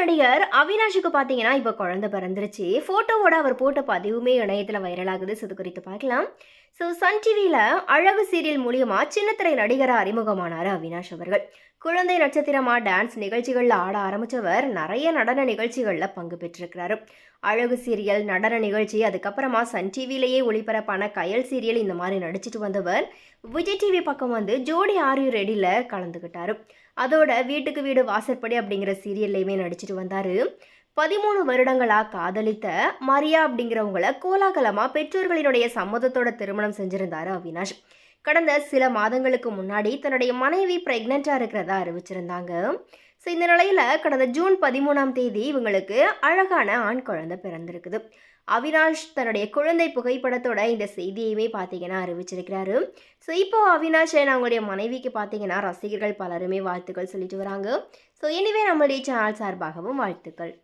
நடிகர் அவினாஷுக்கு பார்த்தீங்கன்னா, இப்போ குழந்தை பிறந்துருச்சு. ஃபோட்டோவோட அவர் போட்ட பதிவுமே இணையத்தில வைரல் ஆகுது. ஸோ, இது குறித்து பார்க்கலாம். சன் டிவியில அழகு சீரியல் மூலியமா சின்னத்திரை நடிகரா அறிமுகமானாரு அவினாஷ் அவர்கள். குழந்தை நட்சத்திரமா டான்ஸ் நிகழ்ச்சிகள்ல ஆட ஆரம்பிச்சவர் நிறைய நடன நிகழ்ச்சிகள்ல பங்கு பெற்றிருக்கிறாரு. அழகு சீரியல், நடன நிகழ்ச்சி, அதுக்கப்புறமா சன் டிவியிலேயே ஒளிபரப்பான கயல் சீரியல் இந்த மாதிரி நடிச்சிட்டு வந்தவர் விஜய் டிவி பக்கம் வந்து ஜோடி ஆர் யூ ரெடியில் கலந்துக்கிட்டாரு. அதோட வீட்டுக்கு வீடு வாசற்படி அப்படிங்கிற சீரியல்லையுமே நடிச்சிட்டு வந்தாரு. 13 வருடங்களா காதலித்த மரியா அப்படிங்கிறவங்கள கோலாகலமா பெற்றோர்களினுடைய சம்மதத்தோட திருமணம் செஞ்சிருந்தாரு அவினாஷ். கடந்த சில மாதங்களுக்கு முன்னாடி தன்னுடைய மனைவி பிரெக்னெண்டா இருக்கிறதா அறிவிச்சிருந்தாங்க. ஸோ, இந்த நிலையில கடந்த ஜூன் 13ஆம் தேதி இவங்களுக்கு அழகான ஆண் குழந்தை பிறந்திருக்குது. அவினாஷ் தன்னுடைய குழந்தை புகைப்படத்தோட இந்த செய்தியுமே பார்த்தீங்கன்னா அறிவிச்சிருக்கிறாரு. ஸோ, இப்போ அவினாஷ் அவங்களுடைய மனைவிக்கு பார்த்தீங்கன்னா ரசிகர்கள் பலருமே வாழ்த்துக்கள் சொல்லிட்டு வராங்க. ஸோ, எனிவே நம்மளுடைய சேனல் சார்பாகவும் வாழ்த்துக்கள்.